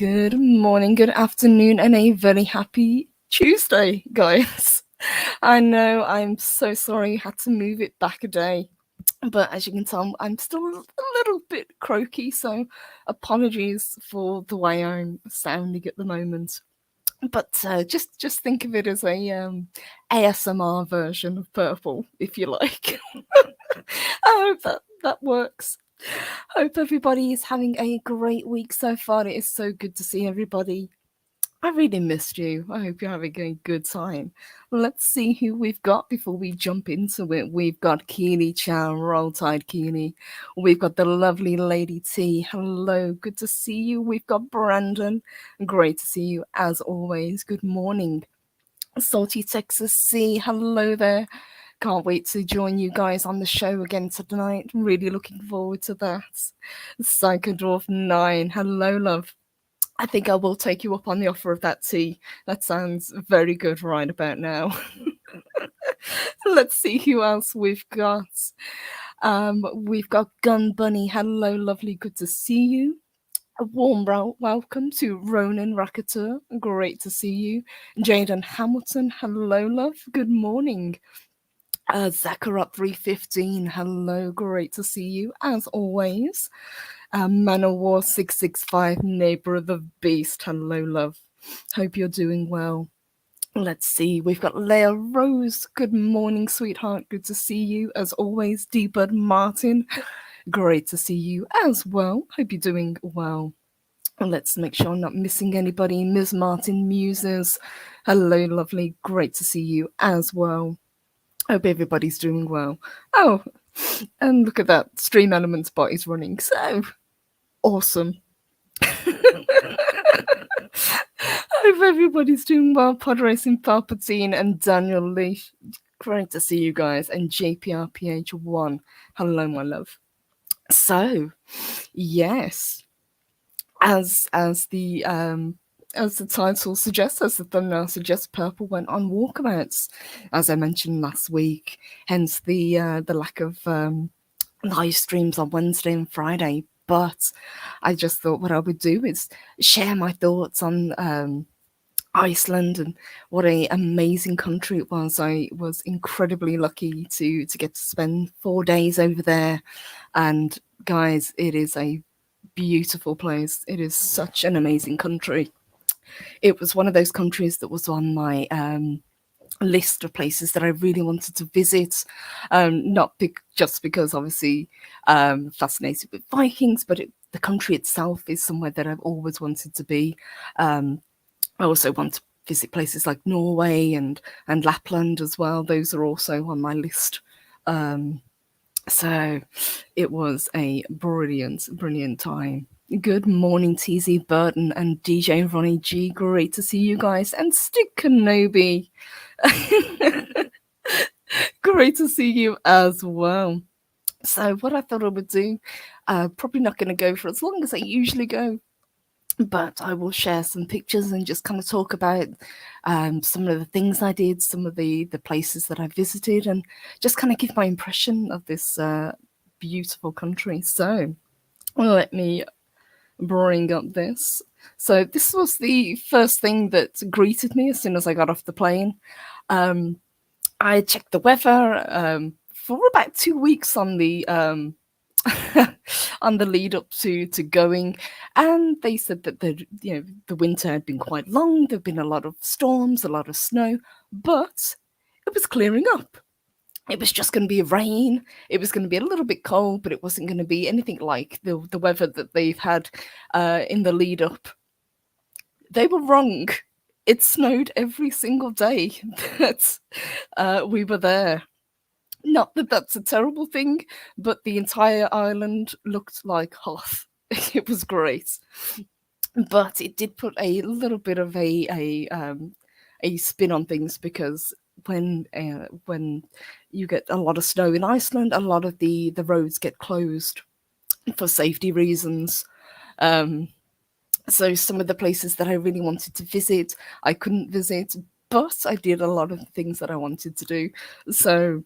Good morning, good afternoon, and a very happy Tuesday, guys. I know I'm so sorry I had to move it back a day, but as you can tell, I'm still a little bit croaky, so apologies for the way I'm sounding at the moment. But just think of it as a ASMR version of Purple, if you like. I hope that works. Hope everybody is having a great week so far. It is so good to see everybody. I really missed you. I hope you're having a good time. Let's see who we've got before we jump into it. We've got Keely Chow, Roll Tide Keely. We've got the lovely Lady T. Hello, good to see you. We've got Brandon. Great to see you as always. Good morning. Salty Texas C. Hello there. Can't wait to join you guys on the show again tonight. Really looking forward to that. Psychodorf 9. Hello, love. I think I will take you up on the offer of that tea. That sounds very good right about now. Let's see who else we've got. We've got Gun Bunny. Hello, lovely. Good to see you. A warm welcome to Ronan Racketeur. Great to see you. Jaden Hamilton. Hello, love. Good morning. Zakarot 315. Hello, great to see you as always. Manowar 665, neighbor of the beast. Hello, love. Hope you're doing well. Let's see. We've got Leah Rose. Good morning, sweetheart. Good to see you as always. D-Bud Martin. Great to see you as well. Hope you're doing well. Let's make sure I'm not missing anybody. Ms. Martin Muses. Hello, lovely. Great to see you as well. Hope everybody's doing well. Oh, and look at that. Stream Elements bot is running. So awesome. Hope everybody's doing well. Pod Racing Palpatine and Daniel Leash. Great to see you guys. And JPRPH1. Hello, my love. So, yes, as the title suggests, as the thumbnail suggests, Purple went on walkabouts, as I mentioned last week. Hence the lack of live streams on Wednesday and Friday. But I just thought what I would do is share my thoughts on Iceland and what an amazing country it was. I was incredibly lucky to get to spend 4 days over there. And guys, it is a beautiful place. It is such an amazing country. It was one of those countries that was on my list of places that I really wanted to visit. Not just because obviously fascinated with Vikings, but the country itself is somewhere that I've always wanted to be. I also want to visit places like Norway and Lapland as well. Those are also on my list. So it was a brilliant time. Good morning, TZ Burton and DJ Ronnie G. Great to see you guys. And Stick Kenobi. Great to see you as well. So what I thought I would do, probably not going to go for as long as I usually go, but I will share some pictures and just kind of talk about some of the things I did, some of the places that I visited, and just kind of give my impression of this beautiful country. So let me bring up this. So this was the first thing that greeted me as soon as I got off the plane. I checked the weather for about 2 weeks on the on the lead up to going, and they said that the winter had been quite long. There've been a lot of storms, a lot of snow, but it was clearing up. It was just going to be rain. It was going to be a little bit cold, but it wasn't going to be anything like the weather that they've had in the lead up. They were wrong. It snowed every single day that we were there. Not that that's a terrible thing, but the entire island looked like Hoth. It was great. But it did put a little bit of a spin on things, because when you get a lot of snow in Iceland, a lot of the roads get closed for safety reasons. So some of the places that I really wanted to visit, I couldn't visit, but I did a lot of things that I wanted to do. So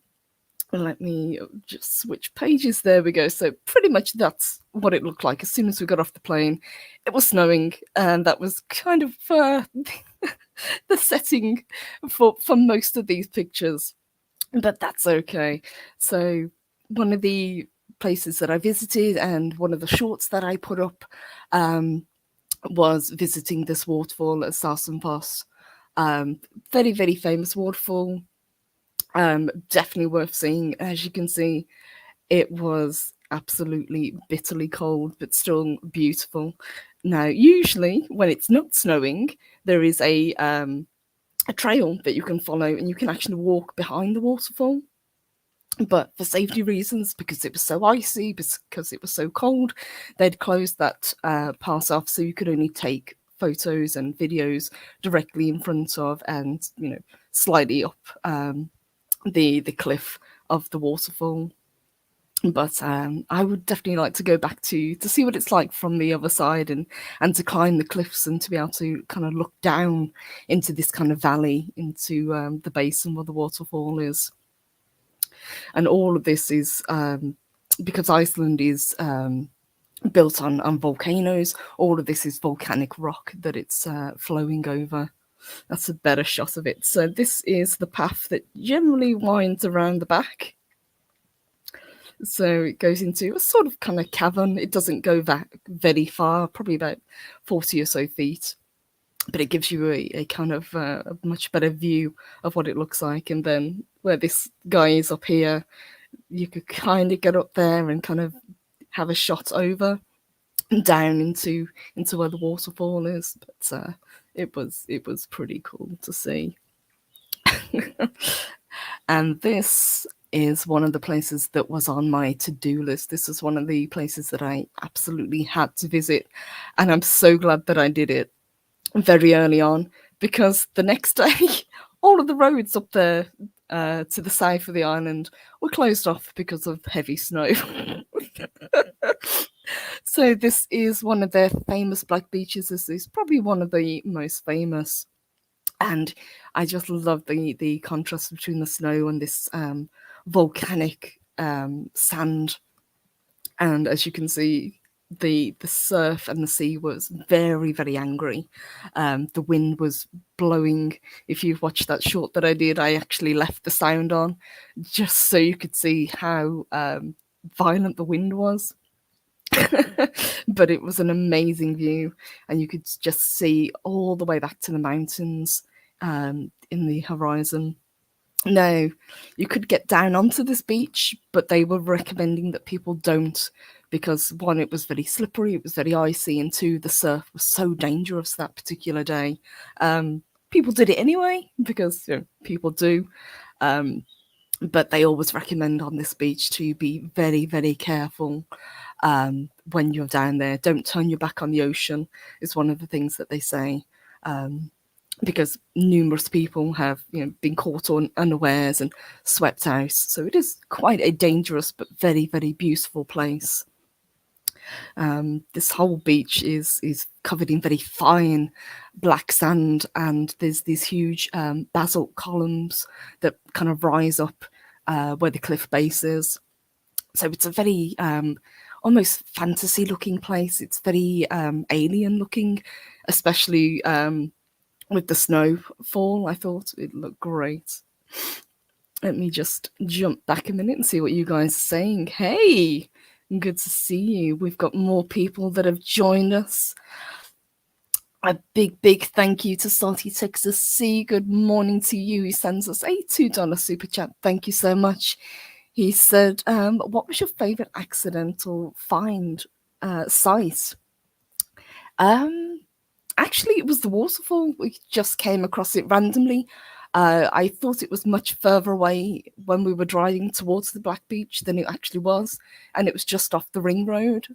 Let me just switch pages. There we go. So pretty much that's what it looked like as soon as we got off the plane. It was snowing, and that was kind of the setting for most of these pictures. But that's okay. So one of the places that I visited and one of the shorts that I put up was visiting this waterfall at Sarsenfoss. Very, very famous waterfall. Definitely worth seeing. As you can see, it was absolutely bitterly cold, but still beautiful. Now, usually when it's not snowing, there is a trail that you can follow, and you can actually walk behind the waterfall. But for safety reasons, because it was so icy, because it was so cold, they'd closed that part off, so you could only take photos and videos directly in front of, and slightly up the cliff of the waterfall. But I would definitely like to go back to see what it's like from the other side, and to climb the cliffs, and to be able to kind of look down into this kind of valley, into the basin where the waterfall is. And all of this is because Iceland is built on volcanoes. All of this is volcanic rock that it's flowing over. That's a better shot of it. So this is the path that generally winds around the back. So it goes into a sort of kind of cavern. It doesn't go back very far, probably about 40 or so feet. But it gives you a kind of a much better view of what it looks like. And then where this guy is up here, you could kind of get up there and kind of have a shot over and down into where the waterfall is. But it was pretty cool to see. And this is one of the places that was on my to-do list. This is one of the places that I absolutely had to visit, and I'm so glad that I did it very early on, because the next day all of the roads up there to the south of the island were closed off because of heavy snow. So this is one of their famous black beaches. This is probably one of the most famous, and I just love the contrast between the snow and this volcanic sand. And as you can see, the surf and the sea was very, very angry. The wind was blowing. If you've watched that short that I did, I actually left the sound on just so you could see how violent the wind was. But it was an amazing view, and you could just see all the way back to the mountains in the horizon. No, you could get down onto this beach, but they were recommending that people don't, because one, it was very slippery, it was very icy, and two, the surf was so dangerous that particular day. People did it anyway, because people do, but they always recommend on this beach to be very, very careful when you're down there. Don't turn your back on the ocean is one of the things that they say. Because numerous people have been caught on unawares and swept out. So it is quite a dangerous but very, very beautiful place. This whole beach is covered in very fine black sand, and there's these huge basalt columns that kind of rise up where the cliff base is. So it's a very almost fantasy looking place. It's very alien looking, especially with the snowfall. I thought it looked great. Let me just jump back a minute and see what you guys are saying. Hey, good to see you. We've got more people that have joined us. A big, big thank you to Salty Texas C. Good morning to you. He sends us a $2 super chat. Thank you so much. He said, what was your favorite accidental find site? Actually, it was the waterfall. We just came across it randomly. I thought it was much further away when we were driving towards the Black Beach than it actually was, and it was just off the ring road.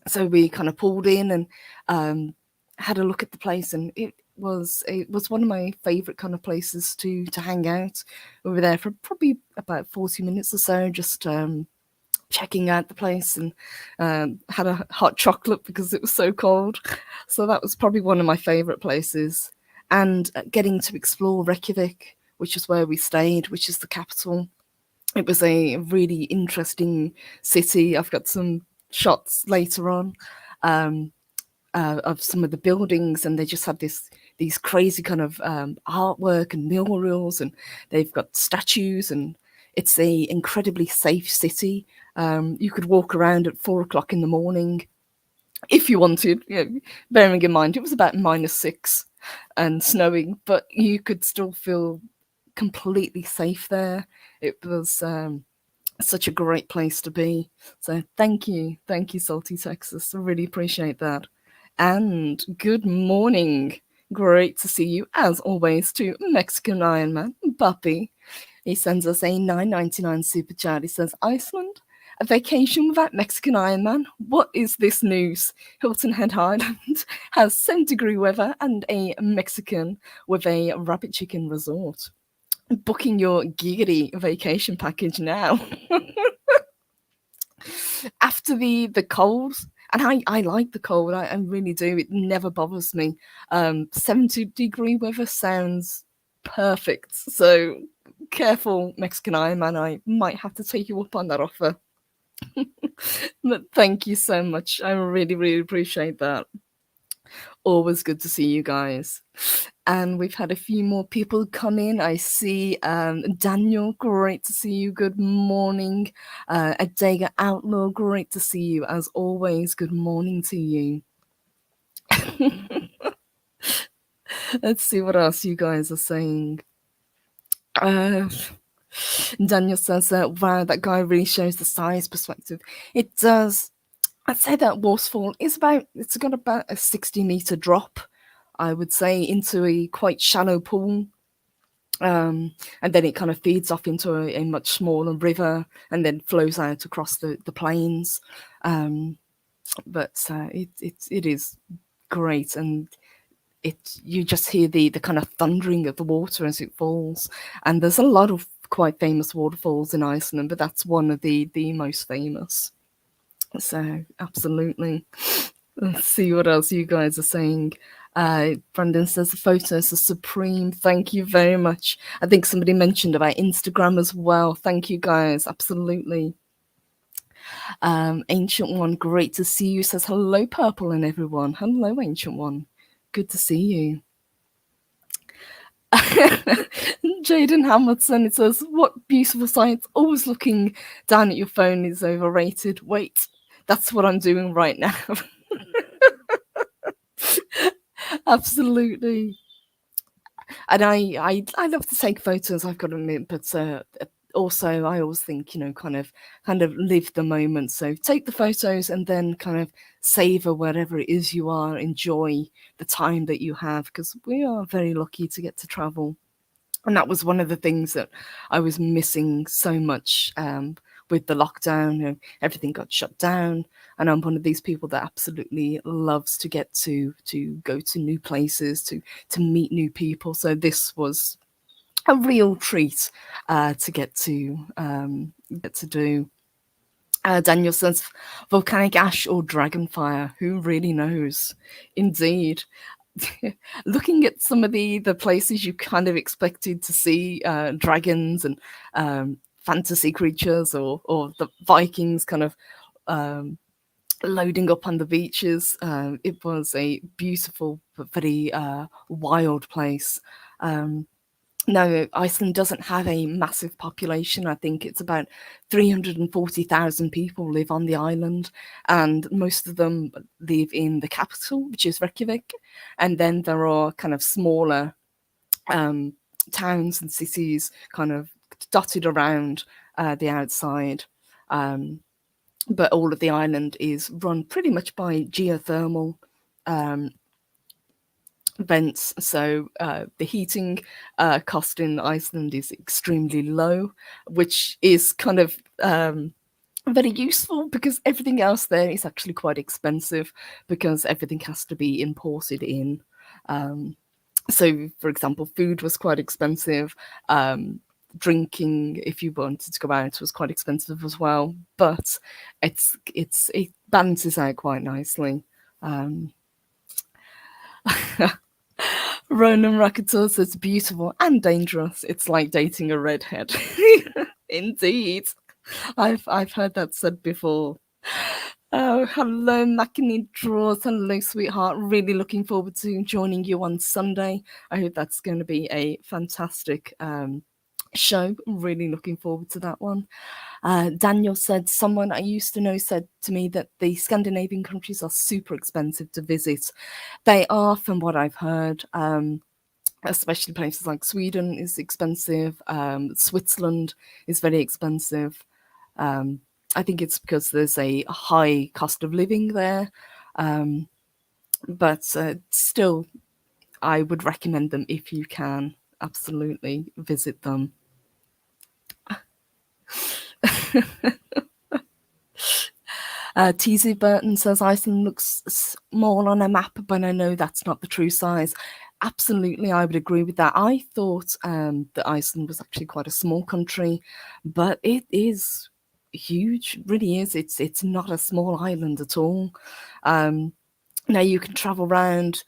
So we kind of pulled in and had a look at the place, and it was one of my favourite kind of places to hang out. We were there for probably about 40 minutes or so, just checking out the place, and had a hot chocolate because it was so cold. So that was probably one of my favourite places. And getting to explore Reykjavik, which is where we stayed, which is the capital. It was a really interesting city. I've got some shots later on of some of the buildings, and they just have these crazy kind of artwork and murals, and they've got statues, and it's a incredibly safe city. You could walk around at 4 o'clock in the morning if you wanted, bearing in mind it was about -6 and snowing, but you could still feel completely safe there. It was such a great place to be. So thank you, Salty Texas. I really appreciate that. And good morning. Great to see you as always to Mexican Iron Man, Buppy. He sends us a 9.99 super chat. He says, Iceland, a vacation without Mexican Iron Man? What is this news? Hilton Head Island has 7-degree weather and a Mexican with a rabbit chicken resort. Booking your giggity vacation package now. After the cold, and I like the cold, I really do. It never bothers me. 70-degree weather sounds perfect. So careful, Mexican Iron Man. I might have to take you up on that offer. But thank you so much. I really, really appreciate that. Always good to see you guys. And we've had a few more people come in. I see Daniel, great to see you. Good morning. Adega Outlaw, great to see you. As always, good morning to you. Let's see what else you guys are saying. Daniel says, wow, that guy really shows the size perspective. It does. I'd say that waterfall is it's got about a 60-meter drop, I would say, into a quite shallow pool. And then it kind of feeds off into a much smaller river and then flows out across the plains. But it is great, and you just hear the kind of thundering of the water as it falls. And there's a lot of quite famous waterfalls in Iceland, but that's one of the most famous. So absolutely. Let's see what else you guys are saying. Brandon says the photos are supreme. Thank you very much. I think somebody mentioned about Instagram as well. Thank you guys. Absolutely. Ancient One, great to see you. Says hello, Purple and everyone. Hello, Ancient One. Good to see you. Jaden Hamilton, it says, what beautiful sights. Always looking down at your phone is overrated. Wait, that's what I'm doing right now. Absolutely. And I love to take photos, I've got to admit, but also I always think, kind of live the moment. So take the photos and then kind of savor wherever it is you are, enjoy the time that you have, because we are very lucky to get to travel. And that was one of the things that I was missing so much with the lockdown. Everything got shut down, and I'm one of these people that absolutely loves to get to go to new places, to meet new people. So this was a real treat to get to do. Daniel says, volcanic ash or dragon fire? Who really knows? Indeed. Looking at some of the places you kind of expected to see dragons and fantasy creatures, or the Vikings kind of loading up on the beaches, it was a beautiful but very wild place. No, Iceland doesn't have a massive population. I think it's about 340,000 people live on the island, and most of them live in the capital, which is Reykjavik. And then there are kind of smaller towns and cities kind of dotted around the outside. But all of the island is run pretty much by geothermal vents, so the heating cost in Iceland is extremely low, which is kind of very useful, because everything else there is actually quite expensive, because everything has to be imported in. So, for example, food was quite expensive. Drinking, if you wanted to go out, was quite expensive as well. But it balances out quite nicely. Ronan Rakator says beautiful and dangerous. It's like dating a redhead. Indeed. I've heard that said before. Oh, hello, Mackney Draws. Hello, sweetheart. Really looking forward to joining you on Sunday. I hope that's going to be a fantastic show. Really looking forward to that one. Daniel said, someone I used to know said to me that the Scandinavian countries are super expensive to visit. They are, from what I've heard. Especially places like Sweden is expensive. Switzerland is very expensive. I think it's because there's a high cost of living there. But still, I would recommend them if you can. Absolutely visit them. TZ Burton says Iceland looks small on a map, but I know that's not the true size. Absolutely, I would agree with that. I thought that Iceland was actually quite a small country, but it is huge. It really is. It's not a small island at all. Now you can travel around.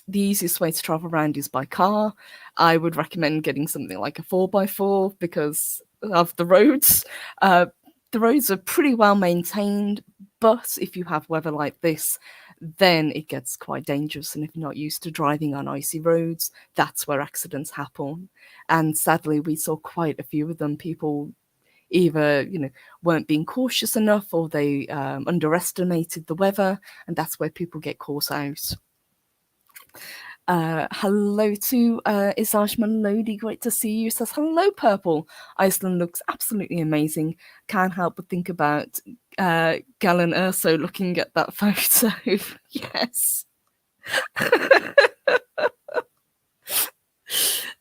The easiest way to travel around is by car. I would recommend getting something like a 4x4 because of the roads. The roads are pretty well maintained, but if you have weather like this, then it gets quite dangerous. And if you're not used to driving on icy roads, that's where accidents happen. And sadly, we saw quite a few of them. People either weren't being cautious enough, or they underestimated the weather, and that's where people get caught out. Hello to Isaj Melody, great to see you. Says hello, Purple. Iceland looks absolutely amazing. Can't help but think about Galen Urso looking at that photo. Yes.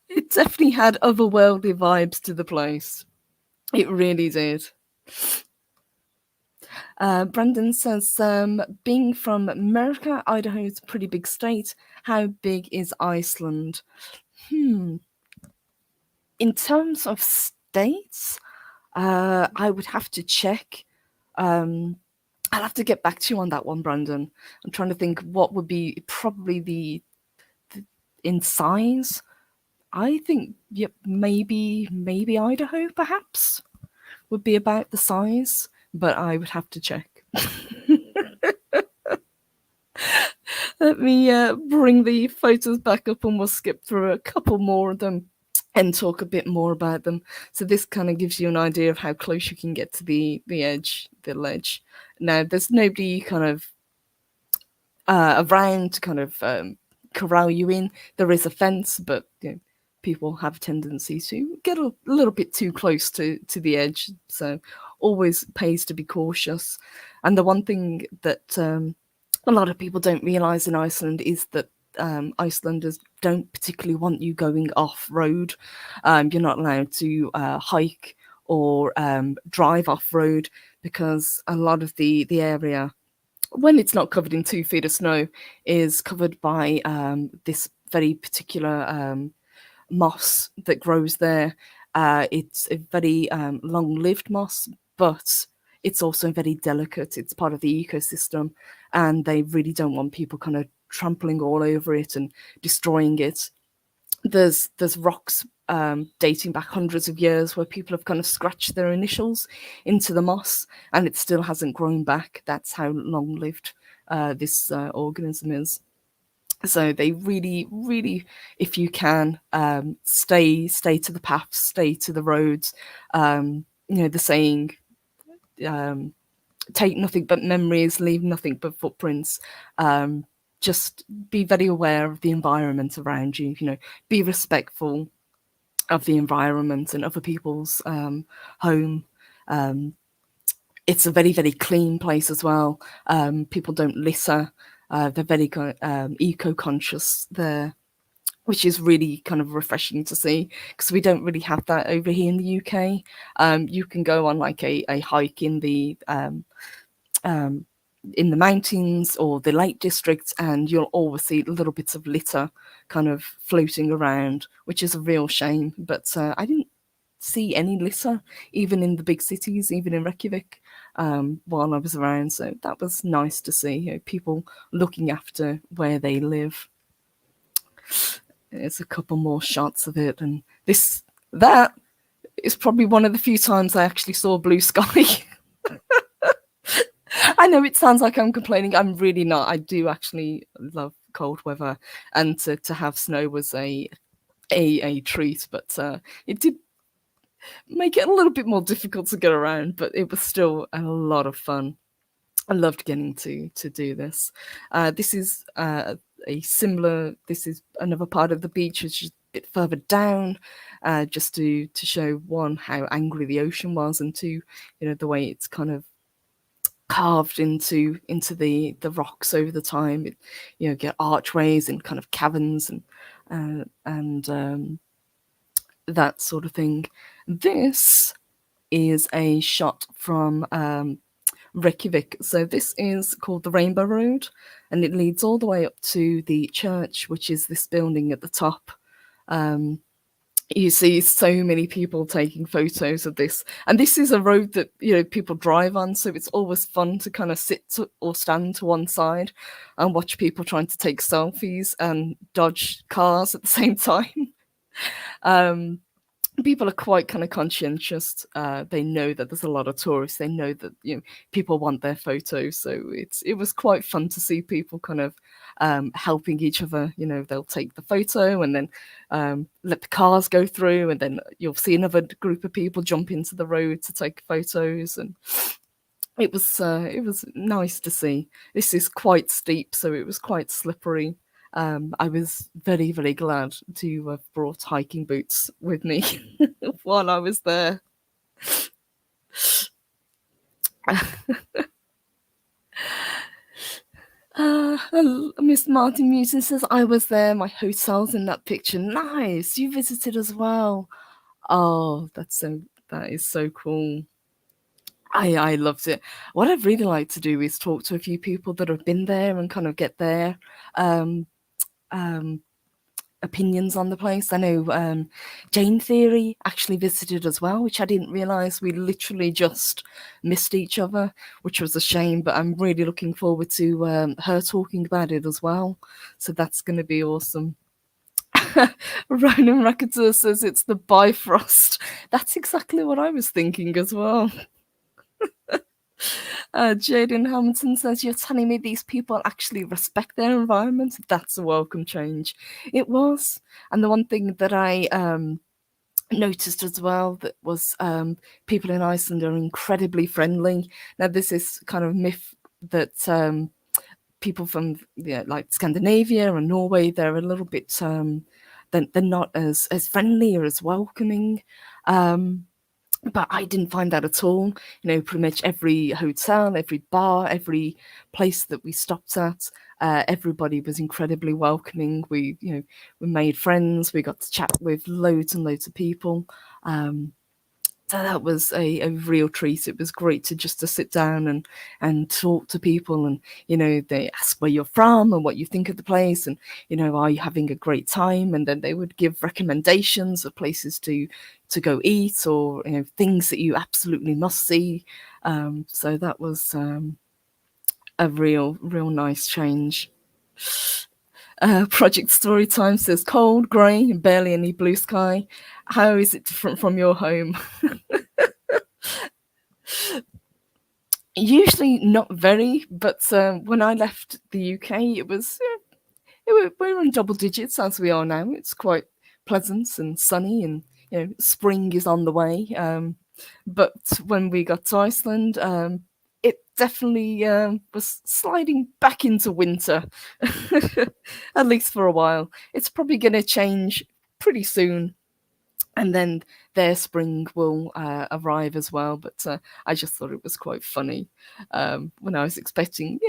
It definitely had otherworldly vibes to the place. It really did. Brandon says, being from America, Idaho is a pretty big state. How big is Iceland? In terms of states, I would have to check. I'll have to get back to you on that one, Brandon. I'm trying to think what would be probably the in size. I think, yep, maybe Idaho, perhaps, would be about the size, but I would have to check. Let me bring the photos back up and we'll skip through a couple more of them and talk a bit more about them. So this kind of gives you an idea of how close you can get to the edge, the ledge. Now, there's nobody kind of around to kind of corral you in. There is a fence, but people have a tendency to get a little bit too close to the edge. So always pays to be cautious. And the one thing that a lot of people don't realise in Iceland is that Icelanders don't particularly want you going off-road. You're not allowed to hike or drive off-road because a lot of the area, when it's not covered in 2 feet of snow, is covered by this very particular moss that grows there. It's a very long-lived moss, but it's also very delicate. It's part of the ecosystem, and they really don't want people kind of trampling all over it and destroying it. There's rocks dating back hundreds of years where people have kind of scratched their initials into the moss, and it still hasn't grown back. That's how long-lived this organism is. So they really, really, if you can, stay to the paths, stay to the roads. The saying, take nothing but memories, leave nothing but footprints. Just be very aware of the environment around you. Be respectful of the environment and other people's home. It's a very, very clean place as well. People don't litter. They're very eco-conscious there, which is really kind of refreshing to see because we don't really have that over here in the UK. You can go on like a hike in the mountains or the Lake District, and you'll always see little bits of litter kind of floating around, which is a real shame. But I didn't see any litter, even in the big cities, even in Reykjavik, while I was around. So that was nice to see, people looking after where they live. There's a couple more shots of it, and that It's probably one of the few times I actually saw blue sky. I know it sounds like I'm complaining. I'm really not. I do actually love cold weather, and to have snow was a treat. But it did make it a little bit more difficult to get around. But it was still a lot of fun. I loved getting to do this. This is a similar. This is another part of the beach, which is a bit further down, just to show one how angry the ocean was, and two, the way it's kind of carved into the rocks over the time. It, get archways and kind of caverns and that sort of thing. This is a shot from Reykjavik. So this is called the Rainbow Road, and it leads all the way up to the church, which is this building at the top. You see so many people taking photos of this, and this is a road that people drive on, so it's always fun to kind of or stand to one side and watch people trying to take selfies and dodge cars at the same time. People are quite kind of conscientious. They know that there's a lot of tourists. They know that people want their photos, so it was quite fun to see people kind of helping each other. They'll take the photo and then let the cars go through, and then you'll see another group of people jump into the road to take photos, and it was nice to see. This is quite steep, so it was quite slippery. I was very, very glad to have brought hiking boots with me while I was there. Miss Martin Musin says, I was there. My hotel's in that picture. Nice. You visited as well. Oh, that is so cool. I loved it. What I'd really like to do is talk to a few people that have been there and kind of get their opinions on the place. I know Jane Theory actually visited as well, which I didn't realize. We literally just missed each other, which was a shame, but I'm really looking forward to her talking about it as well. So that's going to be awesome. Ronan Rakatur says it's the Bifrost. That's exactly what I was thinking as well. Jaden Hamilton says, you're telling me these people actually respect their environment? That's a welcome change. It was. And the one thing that I noticed as well that was people in Iceland are incredibly friendly. Now, this is kind of myth that people from like Scandinavia and Norway, they're a little bit, they're not as friendly or as welcoming. But I didn't find that at all. Pretty much every hotel, every bar, every place that we stopped at, everybody was incredibly welcoming. We made friends. We got to chat with loads and loads of people. So that was a real treat. It was great to sit down and talk to people, and they ask where you're from and what you think of the place, and are you having a great time, and then they would give recommendations of places to go eat, or things that you absolutely must see. So that was a real nice change. Project Storytime says cold, grey, and barely any blue sky. How is it different from your home? Usually not very, but when I left the UK, we were in double digits as we are now. It's quite pleasant and sunny, and spring is on the way. But when we got to Iceland, it definitely was sliding back into winter, at least for a while. It's probably going to change pretty soon, and then their spring will arrive as well. But I just thought it was quite funny when I was expecting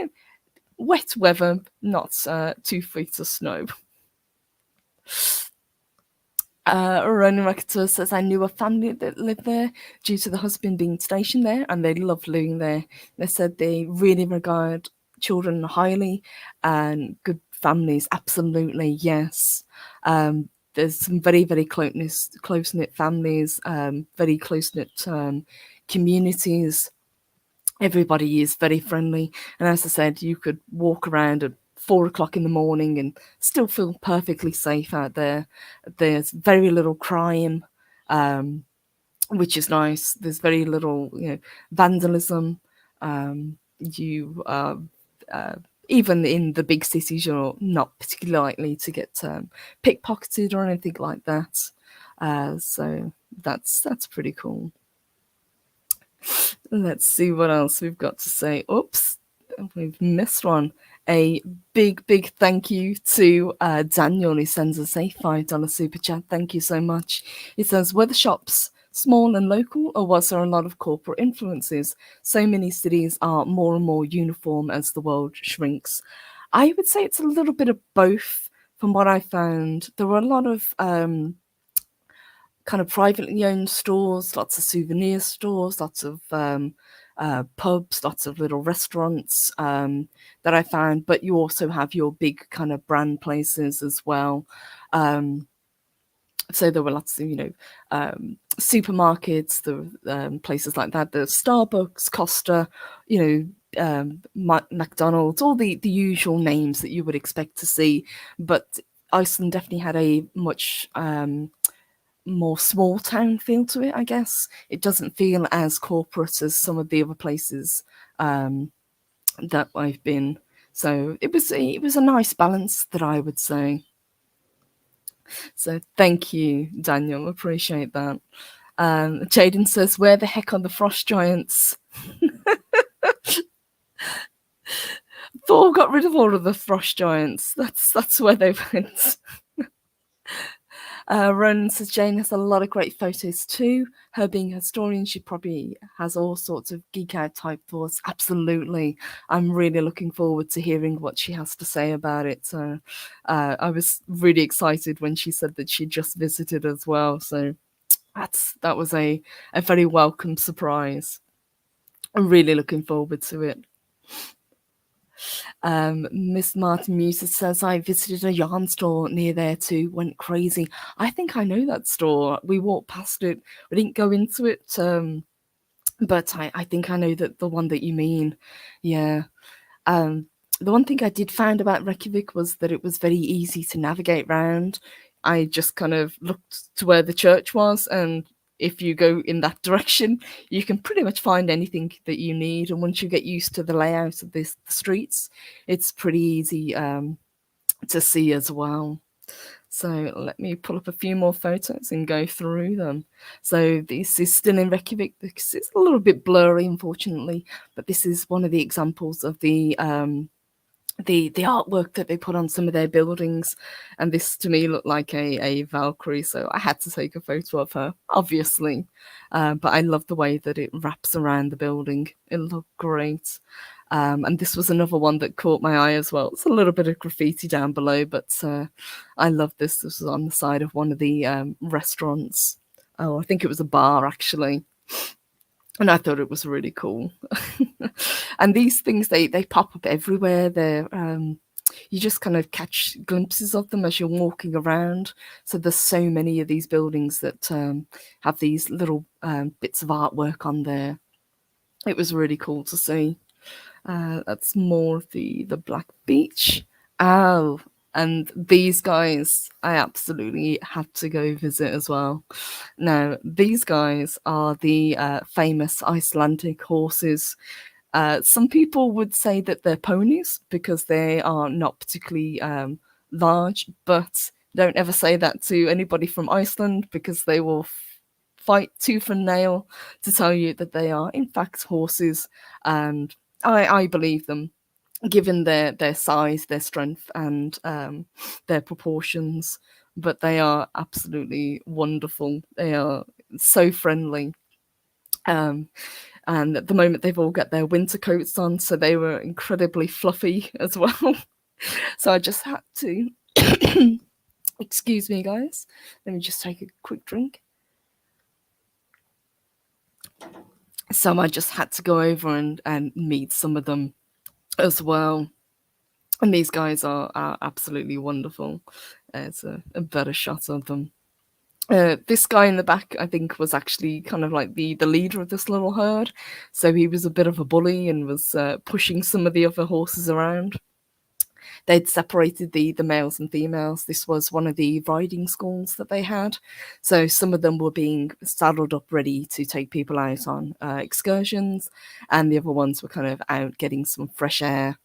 wet weather, not 2 feet of snow. Ronan Rakatur says, I knew a family that lived there due to the husband being stationed there, and they loved living there. They said they really regard children highly, and good families, absolutely, yes. There's some very, very close-knit families, very close-knit communities. Everybody is very friendly, and as I said, you could walk around at 4 o'clock in the morning and still feel perfectly safe out there. There's very little crime. which is nice. There's very little, vandalism. You even in the big cities, you're not particularly likely to get pickpocketed or anything like that. So that's pretty cool. Let's see what else we've got to say. Oops, we've missed one. A big thank you to Daniel, who sends us a $5 super chat. Thank you so much. He says, were the shops small and local, or was there a lot of corporate influences? So many cities are more and more uniform as the world shrinks. I would say it's a little bit of both. From what I found, there were a lot of kind of privately owned stores, lots of souvenir stores, lots of pubs, lots of little restaurants that I found. But you also have your big kind of brand places as well. So there were lots of, supermarkets, the places like that, the Starbucks, Costa, McDonald's, all the usual names that you would expect to see. But Iceland definitely had a much more small town feel to it, I guess. It doesn't feel as corporate as some of the other places that I've been. So it was a nice balance, that I would say. So thank you, Daniel. Appreciate that. Jaden says, where the heck are the frost giants? Thor got rid of all of the frost giants. That's where they went. Ronan says Jane has a lot of great photos too. Her being a historian, she probably has all sorts of geek out type thoughts. Absolutely. I'm really looking forward to hearing what she has to say about it. So I was really excited when she said that she just visited as well. So that was a very welcome surprise. I'm really looking forward to it. Miss Martin Musa says, I visited a yarn store near there too, went crazy. I think I know that store. We walked past it. We didn't go into it, but I think I know that the one that you mean. Yeah. The one thing I did find about Reykjavik was that it was very easy to navigate round. I just kind of looked to where the church was, and if you go in that direction, you can pretty much find anything that you need. And once you get used to the layout of the streets, it's pretty easy to see as well. So let me pull up a few more photos and go through them. So this is still in Reykjavik because it's a little bit blurry, unfortunately, but this is one of the examples of the artwork that they put on some of their buildings, and this to me looked like a Valkyrie, so I had to take a photo of her, obviously. But I love the way that it wraps around the building. It looked great. And this was another one that caught my eye as well. It's a little bit of graffiti down below, but I love this. This was on the side of one of the restaurants. Oh, I think it was a bar, actually. And I thought it was really cool. And these things, they pop up everywhere. They're you just kind of catch glimpses of them as you're walking around. So there's so many of these buildings that have these little bits of artwork on there. It was really cool to see. That's more of the Black Beach. Oh, and these guys, I absolutely had to go visit as well. Now, these guys are the famous Icelandic horses. Some people would say that they're ponies because they are not particularly large, but don't ever say that to anybody from Iceland because they will fight tooth and nail to tell you that they are, in fact, horses. And I believe them, given their size, their strength, and their proportions. But they are absolutely wonderful. They are so friendly. And at the moment, they've all got their winter coats on, so they were incredibly fluffy as well. So I just had to, excuse me, guys. Let me just take a quick drink. So I just had to go over and meet some of them as well. And these guys are absolutely wonderful. It's a better shot of them. This guy in the back, I think, was actually kind of like the leader of this little herd. So he was a bit of a bully and was pushing some of the other horses around. they'd separated the males and females. This was one of the riding schools that they had. So some of them were being saddled up ready to take people out on excursions, and the other ones were kind of out getting some fresh air.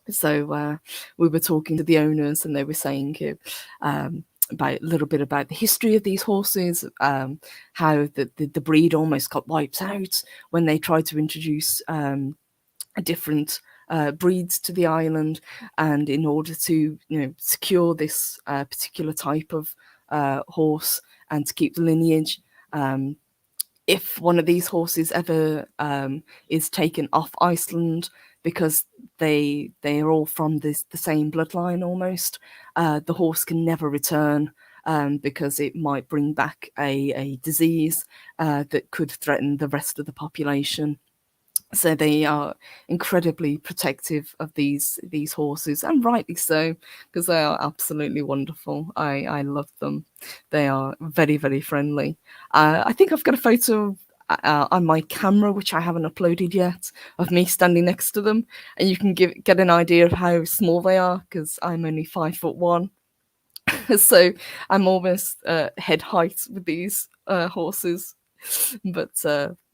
So we were talking to the owners, and they were saying about a little bit about the history of these horses, how the breed almost got wiped out when they tried to introduce different breeds to the island, and in order to secure this particular type of horse and to keep the lineage. If one of these horses ever is taken off Iceland, because they are all from the same bloodline almost, the horse can never return, because it might bring back a disease that could threaten the rest of the population. So they are incredibly protective of these horses, and rightly so, because they are absolutely wonderful. I love them. They are very, very friendly. I think I've got a photo on my camera, which I haven't uploaded yet, of me standing next to them, and you can get an idea of how small they are, because I'm only 5'1". So I'm almost head height with these horses, but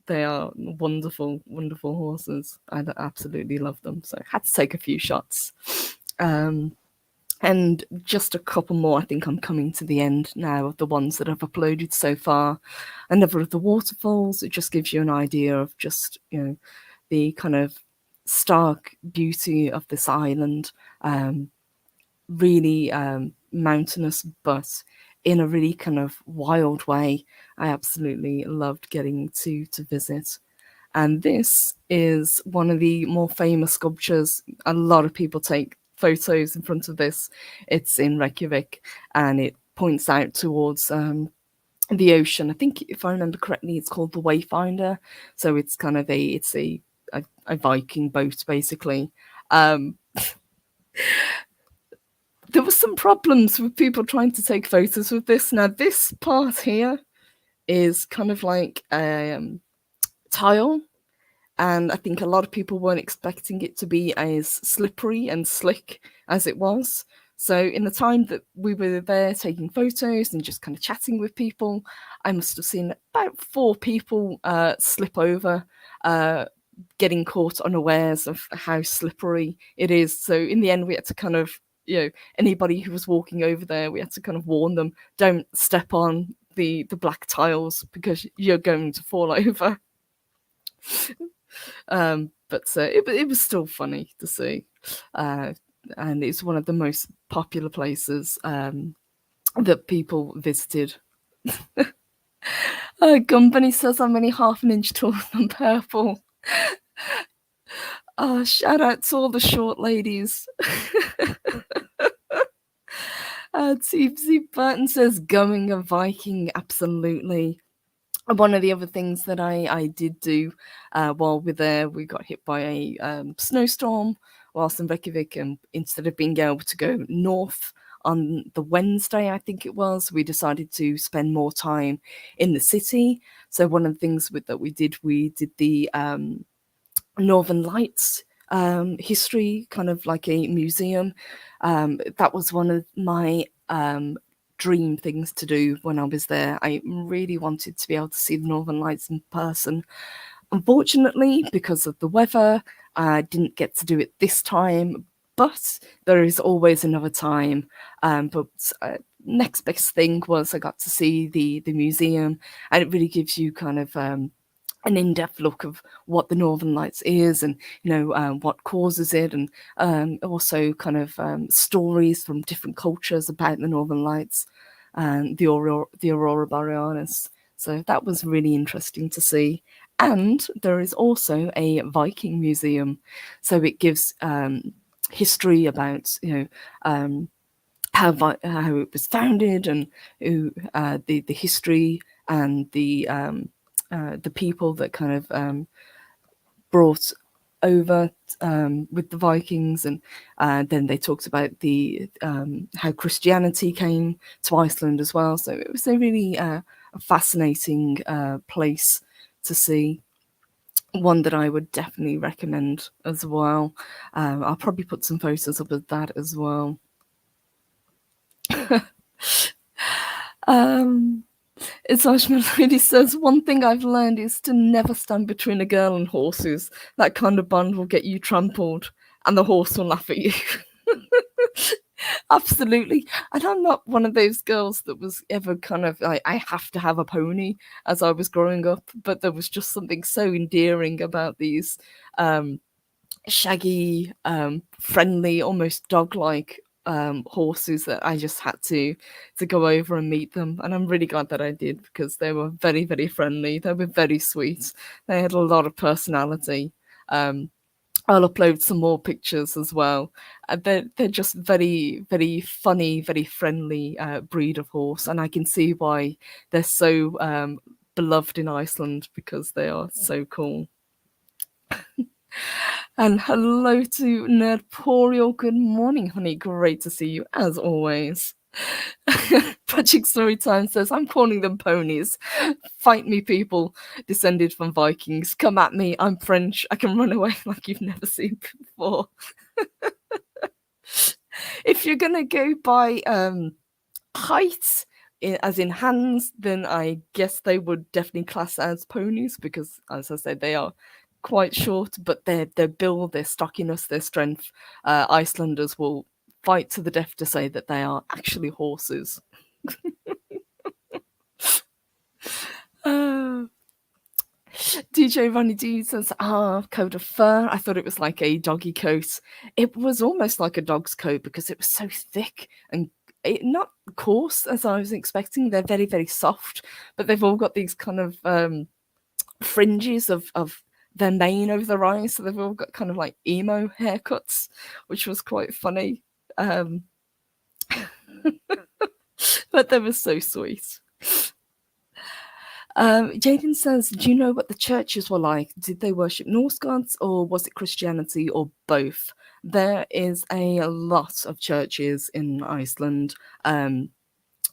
they are wonderful, wonderful horses. I absolutely love them. So I had to take a few shots. And just a couple more. I think I'm coming to the end now of the ones that I've uploaded so far. Another of the waterfalls. It just gives you an idea of just, the kind of stark beauty of this island. Really mountainous, but in a really kind of wild way. I absolutely loved getting to visit. And this is one of the more famous sculptures. A lot of people take photos in front of this. It's in Reykjavik, and it points out towards the ocean. I think, if I remember correctly, it's called the Wayfinder. So it's kind of a Viking boat, basically. There were some problems with people trying to take photos with this. Now, this part here is kind of like tile, and I think a lot of people weren't expecting it to be as slippery and slick as it was. So in the time that we were there taking photos and just kind of chatting with people, I must have seen about 4 people slip over, getting caught unawares of how slippery it is. So in the end, we had to kind of, anybody who was walking over there, we had to kind of warn them, don't step on the black tiles because you're going to fall over. But it was still funny to see, and it's one of the most popular places that people visited. Gumbunny says I'm only half an inch taller than purple. Shout out to all the short ladies. T Burton says going a Viking, absolutely. One of the other things that I did do while we're there, we got hit by a snowstorm whilst in Reykjavik, and instead of being able to go north on the Wednesday, I think it was, we decided to spend more time in the city. So one of the things that we did the Northern Lights history, kind of like a museum. That was one of my dream things to do when I was there. I really wanted to be able to see the Northern Lights in person. Unfortunately, because of the weather, I didn't get to do it this time, but there is always another time. But next best thing was I got to see the museum, and it really gives you kind of an in-depth look of what the Northern Lights is, and what causes it, and also kind of stories from different cultures about the Northern Lights and the Aurora Borealis. So that was really interesting to see. And there is also a Viking museum, so it gives history about how it was founded, and the history and the people that kind of brought over with the Vikings, and then they talked about the how Christianity came to Iceland as well. So it was a really fascinating place to see. one that I would definitely recommend as well. I'll probably put some photos up of that as well. It's Melody says, one thing I've learned is to never stand between a girl and horses. That kind of bond will get you trampled and the horse will laugh at you. Absolutely. And I'm not one of those girls that was ever kind of like, I have to have a pony as I was growing up, but there was just something so endearing about these shaggy, friendly, almost dog-like horses that I just had to go over and meet them. And I'm really glad that I did, because they were very, very friendly. They were very sweet. They had a lot of personality. I'll upload some more pictures as well. They're just very, very funny, very friendly breed of horse, and I can see why they're so beloved in Iceland, because they are so cool. And hello to Nerdporial. Good morning, honey. Great to see you as always. Patrick Storytime says, I'm calling them ponies. Fight me, people descended from Vikings. Come at me. I'm French. I can run away like you've never seen before. If you're going to go by height, as in hands, then I guess they would definitely class as ponies, because, as I said, they are quite short, but their build, their stockiness, their strength, Icelanders will fight to the death to say that they are actually horses. DJ Ronnie D says, coat of fur. I thought it was like a doggy coat. It was almost like a dog's coat because it was so thick and not coarse as I was expecting. They're very, very soft, but they've all got these kind of fringes of their mane over their eyes, so they've all got kind of like emo haircuts, which was quite funny. But they were so sweet. Jaden says, do you know what the churches were like? Did they worship Norse gods, or was it Christianity, or both? There is a lot of churches in Iceland.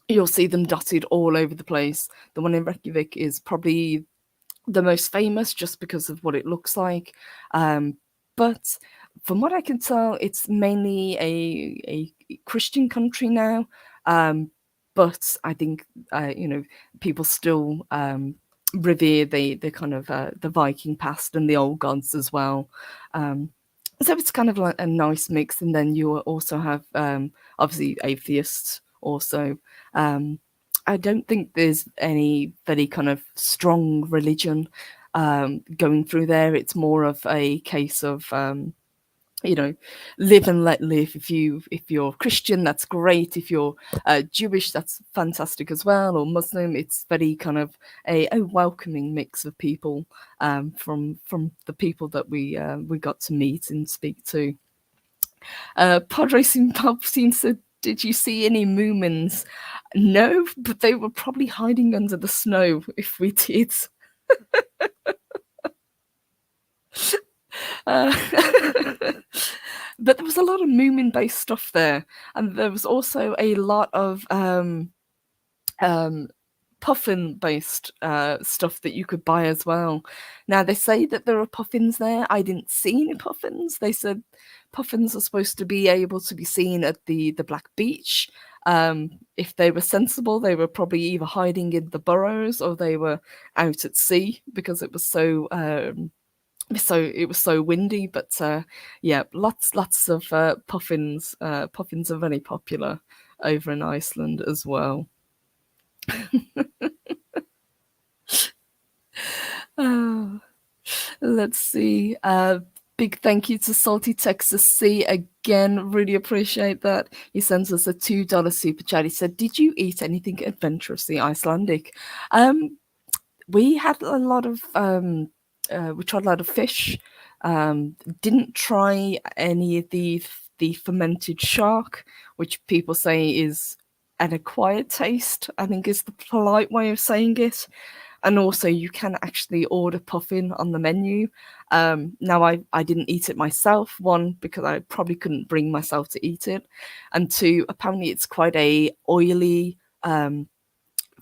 You'll see them dotted all over the place. The one in Reykjavik is probably the most famous just because of what it looks like. But from what I can tell, it's mainly a Christian country now. But I think people still revere the kind of the Viking past and the old gods as well. So it's kind of like a nice mix. And then you also have obviously atheists also. I don't think there's any very kind of strong religion going through there. It's more of a case of live and let live. If you're Christian, that's great. If you're Jewish, that's fantastic as well, or Muslim. It's very kind of a welcoming mix of people from the people that we got to meet and speak to. Pod Racing Palpatine said, did you see any Moomins? No, but they were probably hiding under the snow if we did. But there was a lot of Moomin-based stuff there, and there was also a lot of puffin-based stuff that you could buy as well. Now, they say that there are puffins there. I didn't see any puffins. They said puffins are supposed to be able to be seen at the Black Beach. If they were sensible, they were probably either hiding in the burrows or they were out at sea, because it was so windy. But yeah, lots of puffins. Puffins are very popular over in Iceland as well. Let's see. Big thank you to Salty Texas C again. Really appreciate that. He sends us a $2 super chat. He said, did you eat anything adventurously Icelandic? We had a lot of we tried a lot of fish. Didn't try any of the fermented shark, which people say is an acquired taste, I think is the polite way of saying it. And also you can actually order puffin on the menu. Now I didn't eat it myself, one, because I probably couldn't bring myself to eat it, and two, apparently it's quite a oily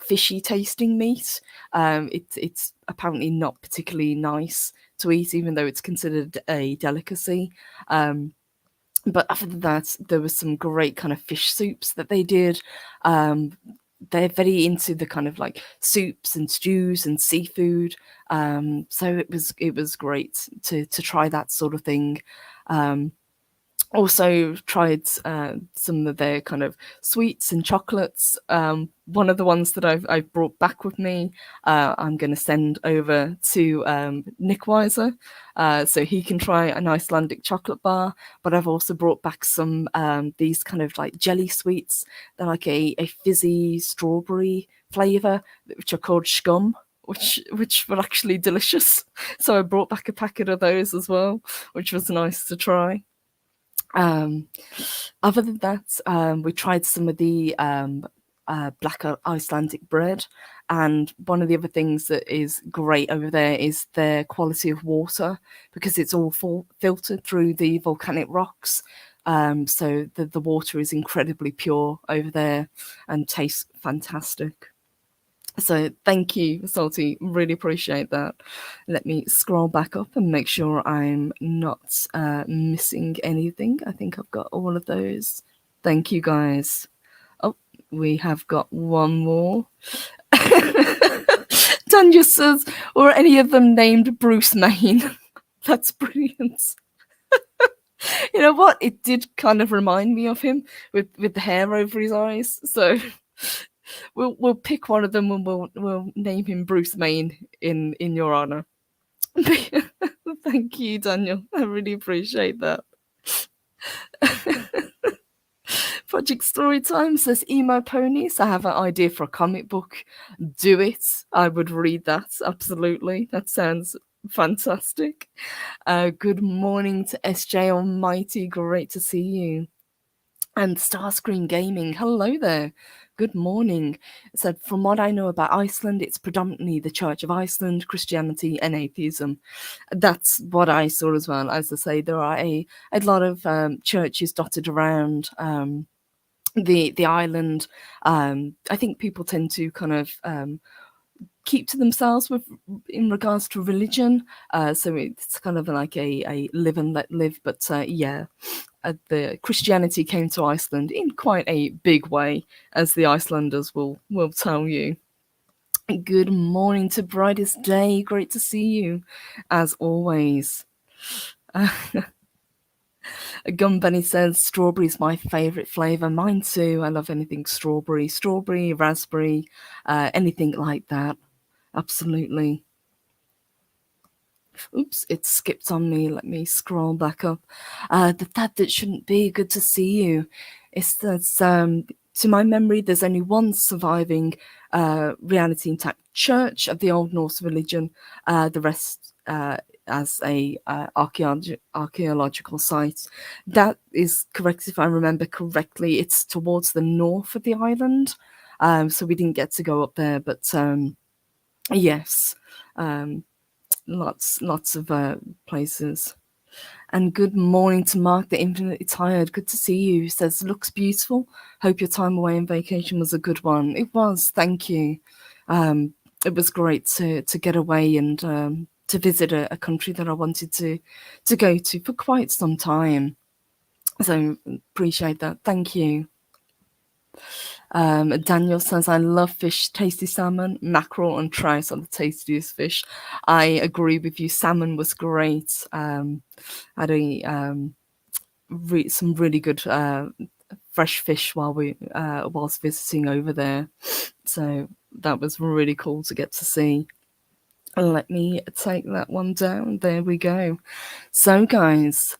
fishy tasting meat. It's apparently not particularly nice to eat, even though it's considered a delicacy. But other than that, there was some great kind of fish soups that they did. They're very into the kind of like soups and stews and seafood. So it was great to try that sort of thing. Also tried some of their kind of sweets and chocolates. One of the ones that I've brought back with me, I'm going to send over to Nick Weiser, so he can try an Icelandic chocolate bar. But I've also brought back some these kind of like jelly sweets. They're like a fizzy strawberry flavour, which are called scum. Which were actually delicious. So I brought back a packet of those as well, which was nice to try. Other than that, we tried some of the black Icelandic bread, and one of the other things that is great over there is their quality of water, because it's all filtered through the volcanic rocks. So the water is incredibly pure over there and tastes fantastic. So thank you, Salty. Really appreciate that. Let me scroll back up and make sure I'm not missing anything. I think I've got all of those. Thank you, guys. Oh, we have got one more. Tanya says, or any of them named Bruce Maine? That's brilliant. You know what? It did kind of remind me of him with the hair over his eyes. So we'll pick one of them and we'll name him Bruce Maine in your honor. Thank you, Daniel. I really appreciate that. Project Storytime says emo ponies. I have an idea for a comic book. Do it. I would read that. Absolutely. That sounds fantastic. Good morning to SJ Almighty. Great to see you. And Starscream Gaming, hello there. Good morning. It said, from what I know about Iceland, it's predominantly the Church of Iceland, Christianity, and atheism. That's what I saw as well. As I say, there are a lot of churches dotted around the island. I think people tend to kind of keep to themselves in regards to religion. So it's kind of like a live and let live. But yeah. The Christianity came to Iceland in quite a big way, as the Icelanders will tell you. Good morning to Brightest Day. Great to see you, as always. Gum Bunny says strawberry is my favourite flavour. Mine too. I love anything strawberry, raspberry, anything like that. Absolutely. Oops, it skipped on me. Let me scroll back up. That shouldn't be. Good to see you. It's that, to my memory, there's only one surviving reality intact church of the Old Norse religion. The rest as a archaeological site. That is correct if I remember correctly. It's towards the north of the island, so we didn't get to go up there. But yes. Lots of places. And good morning to Mark the Infinitely Tired. Good to see you. He says, looks beautiful. Hope your time away on vacation was a good one. It was, thank you. It was great to get away and to visit a country that I wanted to go to for quite some time. So appreciate that. Thank you. Daniel says, I love fish, tasty salmon, mackerel and trout are the tastiest fish. I agree with you. Salmon was great. I had some really good fresh fish whilst visiting over there. So that was really cool to get to see. Let me take that one down. There we go. So guys,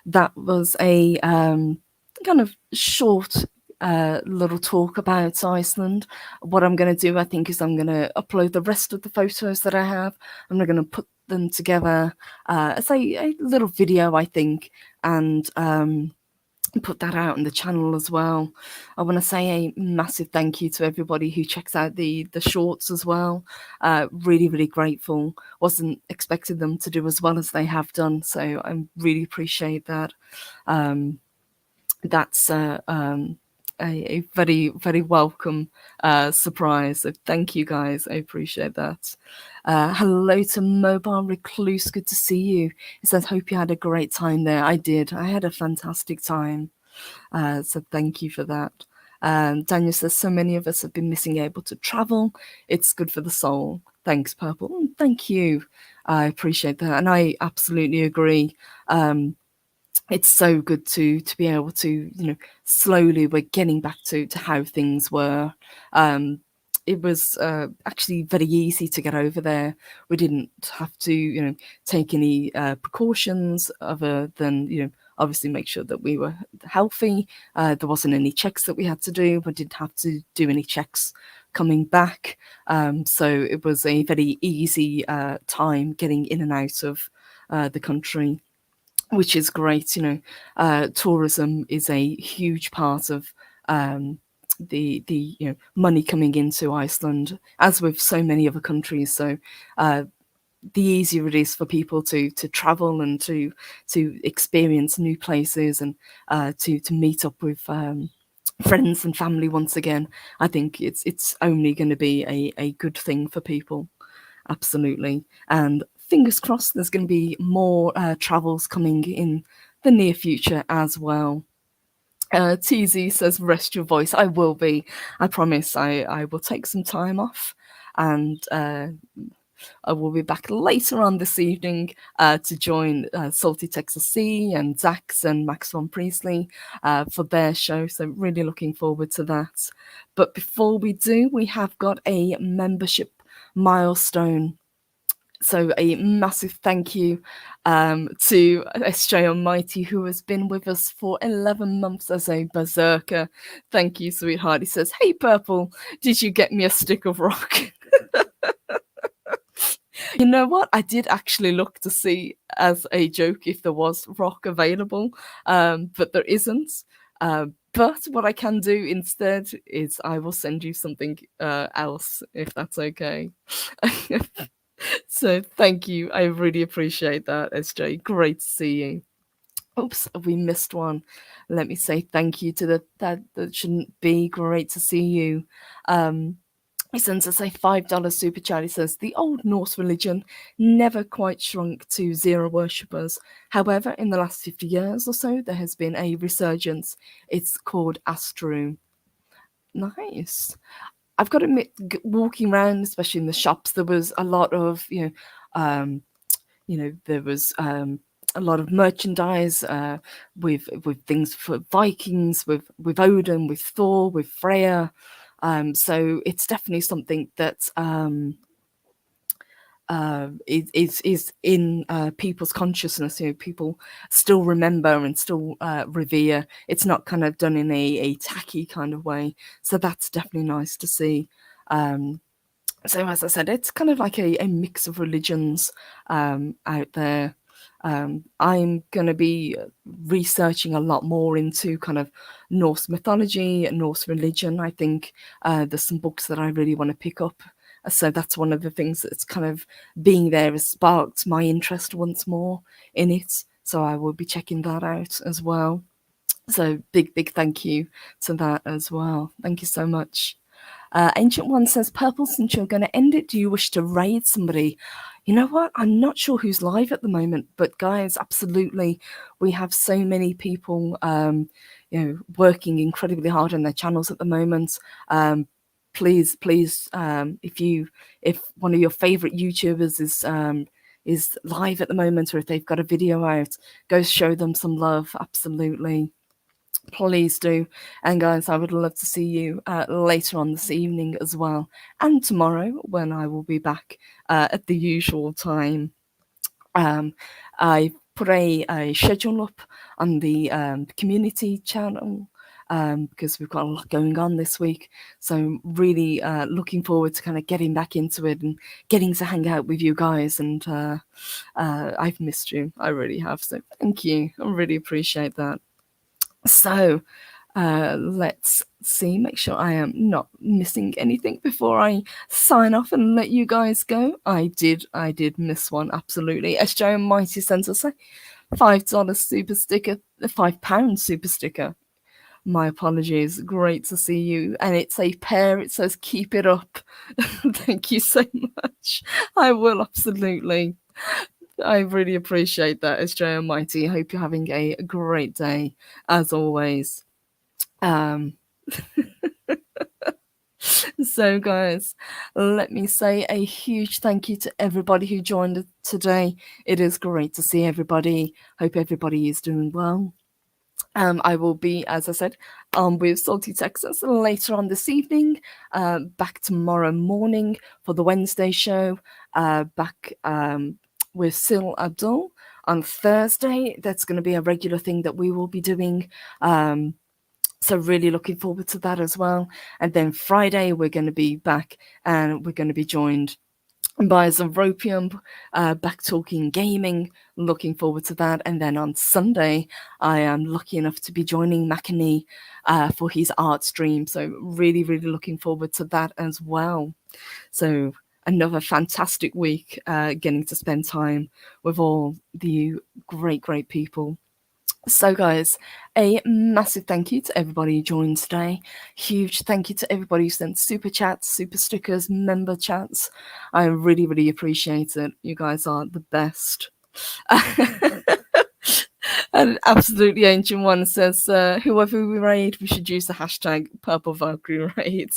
that was a kind of short little talk about Iceland. What I'm going to do, I think, is I'm going to upload the rest of the photos that I have. I'm going to put them together as a little video, I think, and put that out on the channel as well. I want to say a massive thank you to everybody who checks out the shorts as well. Really, really grateful. Wasn't expecting them to do as well as they have done, so I really appreciate that. That's a very, very welcome surprise. So thank you guys. I appreciate that. Hello to Mobile Recluse. Good to see you. It says, hope you had a great time there. I did. I had a fantastic time. So thank you for that. Daniel says, so many of us have been missing able to travel. It's good for the soul. Thanks, Purple. Thank you. I appreciate that. And I absolutely agree. It's so good to be able to, slowly we're getting back to how things were. It was actually very easy to get over there. We didn't have to, take any precautions other than, obviously make sure that we were healthy. There wasn't any checks that we had to do. We didn't have to do any checks coming back. So it was a very easy time getting in and out of the country, which is great. Tourism is a huge part of the money coming into Iceland, as with so many other countries. So the easier it is for people to travel and to experience new places and to meet up with friends and family once again, I think it's only going to be a good thing for people. Absolutely. And fingers crossed there's going to be more travels coming in the near future as well. TZ says, rest your voice. I will be. I promise I will take some time off, and I will be back later on this evening to join Salty Texas Sea and Zax and Max von Priestley for their show. So really looking forward to that. But before we do, we have got a membership milestone. So a massive thank you to SJ Almighty, who has been with us for 11 months as a berserker. Thank you, sweetheart. He says, hey, Purple, did you get me a stick of rock? You know what? I did actually look to see as a joke if there was rock available, but there isn't. But what I can do instead is I will send you something else, if that's okay. So thank you. I really appreciate that, SJ. Great to see you. Oops, we missed one. Let me say thank you to that shouldn't be. Great to see you. He sends us a $5 super chat. He says, the old Norse religion never quite shrunk to zero worshippers. However, in the last 50 years or so, there has been a resurgence. It's called Astrum. Nice. I've got to admit, walking around, especially in the shops, there was a lot of, there was a lot of merchandise with things for Vikings, with Odin, with Thor, with Freya. So it's definitely something that is in people's consciousness. People still remember and still revere. It's not kind of done in a tacky kind of way. So that's definitely nice to see. So as I said, it's kind of like a mix of religions out there. I'm going to be researching a lot more into kind of Norse mythology and Norse religion. I think there's some books that I really want to pick up. So that's one of the things that's kind of being there has sparked my interest once more in it. So I will be checking that out as well. So big thank you to that as well. Thank you so much. Ancient One says, Purple, since you're going to end it, do you wish to raid somebody? You know what? I'm not sure who's live at the moment, but guys, absolutely. We have so many people, working incredibly hard on their channels at the moment. Please, if one of your favorite YouTubers is live at the moment, or if they've got a video out, go show them some love. Absolutely. Please do. And guys, I would love to see you later on this evening as well, and tomorrow when I will be back at the usual time. I put a schedule up on the community channel because we've got a lot going on this week. So I'm really looking forward to kind of getting back into it and getting to hang out with you guys. And I've missed you. I really have. So thank you. I really appreciate that. So let's see, make sure I am not missing anything before I sign off and let you guys go. I did miss one, absolutely. SJ Almighty sends us a $5 super sticker, a £5 super sticker. My apologies. Great to see you. And it's a pair. It says keep it up. Thank you so much. I will absolutely. I really appreciate that, SJ Almighty. I hope you're having a great day, as always. Um, so, guys, let me say a huge thank you to everybody who joined us today. It is great to see everybody. Hope everybody is doing well. I will be, as I said, with Salty Texas later on this evening. Back tomorrow morning for the Wednesday show. Back with Sil Abdul on Thursday. That's going to be a regular thing that we will be doing. So really looking forward to that as well. And then Friday we're going to be back and we're going to be joined by Zotropium, back talking gaming. Looking forward to that. And then on Sunday, I am lucky enough to be joining Makani for his art stream. So really, really looking forward to that as well. So another fantastic week, getting to spend time with all the great, great people. So, guys, a massive thank you to everybody who joined today. Huge thank you to everybody who sent super chats, super stickers, member chats. I really, really appreciate it. You guys are the best. An absolutely ancient one says, whoever we raid, we should use the hashtag Purple Valkyrie raid.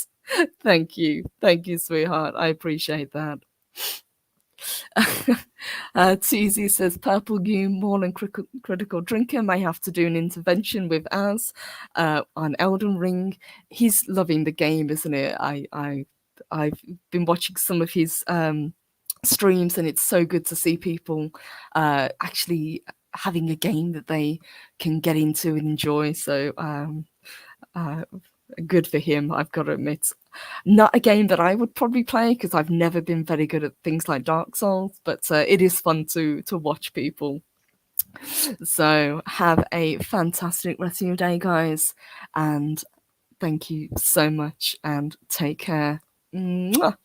Thank you. Thank you, sweetheart. I appreciate that. Tuesday says Purple Goo, more than critical drinker, may have to do an intervention with Az on Elden Ring. He's loving the game, isn't it? I've been watching some of his streams, and it's so good to see people actually having a game that they can get into and enjoy. So good for him, I've got to admit. Not a game that I would probably play because I've never been very good at things like Dark Souls, but it is fun to watch people. So have a fantastic rest of your day, guys, and thank you so much and take care. Mwah.